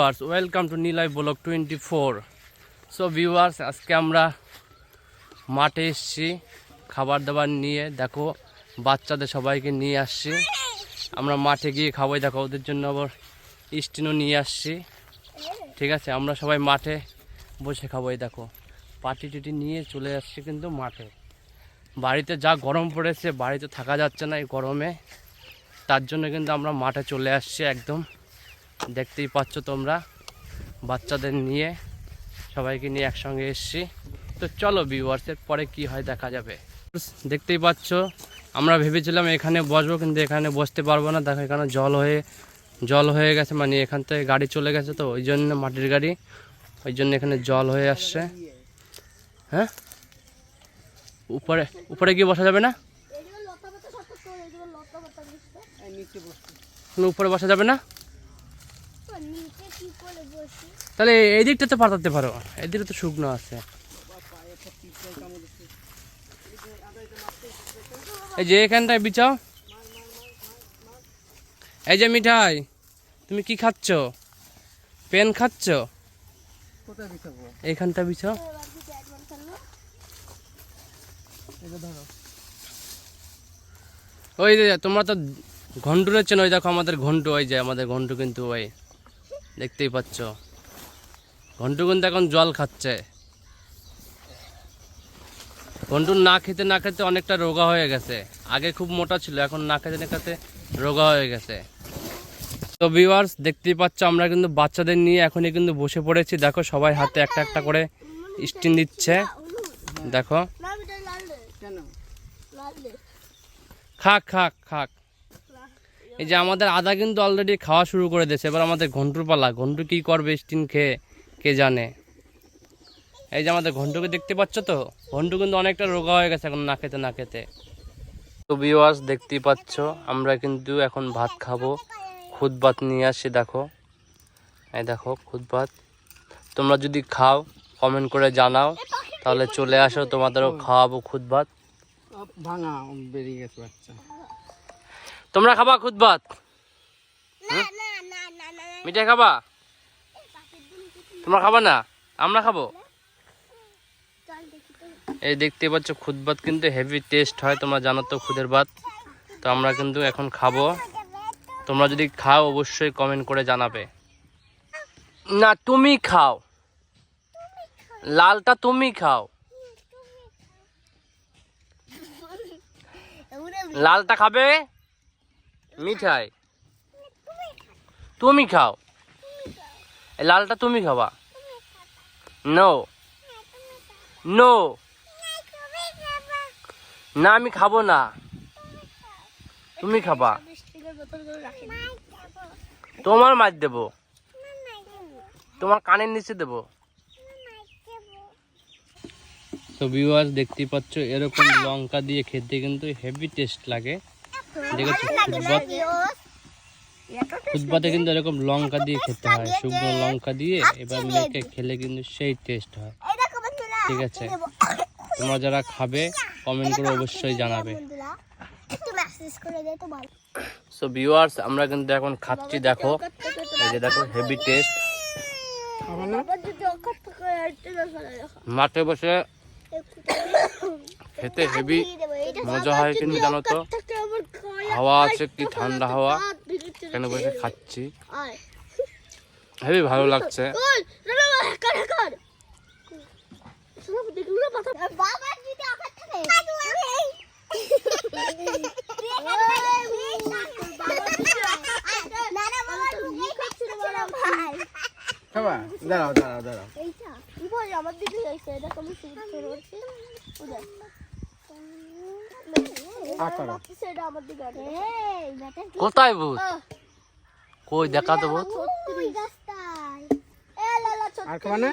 Viewers, welcome to Nilai blog 24। So viewers, আজকে আমরা মাঠে এসেছি খাবার দাবার নিয়ে। দেখো বাচ্চাদের সবাইকে নিয়ে আসছি আমরা মাঠে গিয়ে খাবোই। দেখো ওদের জন্য আবার স্টিনও নিয়ে আসছি। ঠিক আছে, আমরা সবাই মাঠে বসে খাবোই। দেখো পাটি টিটি নিয়ে চলে আসছি কিন্তু মাঠে। বাড়িতে যা গরম পড়েছে, বাড়িতে থাকা যাচ্ছে না এই গরমে, তার জন্য কিন্তু আমরা মাঠে চলে আসছি। একদম দেখতেই পাচ্ছ তোমরা, বাচ্চাদের নিয়ে সবাইকে নিয়ে একসঙ্গে এসছি। তো চলো ভিউয়ার্সের পরে কি হয় দেখা যাবে। দেখতেই পাচ্ছ আমরা ভেবেছিলাম এখানে বসবো, কিন্তু এখানে বসতে পারবো না। দেখো এখানে জল হয়ে গেছে, মানে এখান থেকে গাড়ি চলে গেছে, তো ওই জন্য মাটির গাড়ি, ওই জন্য এখানে জল হয়ে আসছে। হ্যাঁ, উপরে উপরে গিয়ে বসা যাবে না, উপরে বসা যাবে না। তাহলে এই দিকটাতে পাঠাতে পারো, এই দিকটা তো শুকনো আছে। এই যে এখানটায় বিছাও। এই যে মিঠাই, তুমি কি খাচ্ছ? পেন খাচ্ছ? এইখানটা বিছাও। ওই যে তোমরা তো ঘন্টু নেচ্ছেন, ওই দেখো আমাদের ঘন্টু, ওই যে আমাদের ঘন্টু কিন্তু ওই দেখতেই পাচ্ছ, ঘন্টু কিন্তু এখন জল খাচ্ছে। ঘন্টু না খেতে না খেতে অনেকটা রোগা হয়ে গেছে। আগে খুব মোটা ছিল, এখন না খেতে না খেতে রোগা হয়ে গেছে। তো ভিউয়ার্স দেখতেই পাচ্ছ, আমরা কিন্তু বাচ্চাদের নিয়ে এখনই কিন্তু বসে পড়েছি। দেখো সবাই হাতে একটা একটা করে স্টিন দিচ্ছে। দেখো খাক খাক খাক। এই যে আমাদের আদা কিন্তু অলরেডি খাওয়া শুরু করে দিয়েছে। এবার আমাদের ঘন্টুর পালা। ঘন্টু কি করবে স্টিন খেয়ে কে জানে। এই যে আমাদের ঘন্টুকে দেখতে পাচ্ছ তো, ঘন্টু কিন্তু অনেকটা রোগা হয়ে গেছে এখন না খেতে না খেতে। তো ভিউয়ার্স দেখতেই পাচ্ছ, আমরা কিন্তু এখন ভাত খাবো। খুদ ভাত নিয়ে আসছি। দেখো এই দেখো খুদ ভাত। তোমরা যদি খাও কমেন্ট করে জানাও, তাহলে চলে আসো, তোমাদেরও খাওয়াবো খুদ ভাত। ভাঙা বেরিয়ে গেছে বাচ্চা। তোমরা খাবা খুদ ভাত? মিঠাই খাবা? তোমরা খাবা না? আমরা খাবো। এই দেখতে পাচ্ছ খুদ ভাত কিন্তু হেভি টেস্ট হয়, তোমরা জানো তো খুদের ভাত। তো আমরা কিন্তু এখন খাবো। তোমরা যদি খাও অবশ্যই কমেন্ট করে জানাবে। না তুমি খাও, লালটা তুমি খাও, লালটা খাবে মিঠাই, তুমি খাও, লালটা তুমি খাবা। নো নো, না আমি খাবো না, তুমি খাবা। তোমার মাছ দেবো, তোমার কানের নিচে দেবো। তো ভিউয়ার্স দেখতেই পাচ্ছ, এরকম লঙ্কা দিয়ে খেতে কিন্তু হেভি টেস্ট লাগে। দেখেছো খুদবাতে কিন্তু এরকম লঙ্কা দিয়ে খেতে হয়, শুকনো লঙ্কা দিয়ে এবার মেখে খেলে কিন্তু সেই টেস্ট হয়। ঠিক আছে, তোমরা যারা খাবে কমেন্ট করে অবশ্যই জানাবে। সো ভিউয়ার্স আমরা কিন্তু এখন খাচ্ছি। দেখো এই যে দেখো হেভি টেস্ট। মাঠে বসে খেতে হেভি মজা হয়, কিন্তু জানো তো হাওয়া আছে, কি ঠান্ডা হাওয়া, এখানে বসে খাচ্ছি, হেভি ভালো লাগছে। দাঁড়াও দাঁড়াও দাঁড়াও। কোথায় ভূত? কই দেখা তো ভূত। আর খাবা না?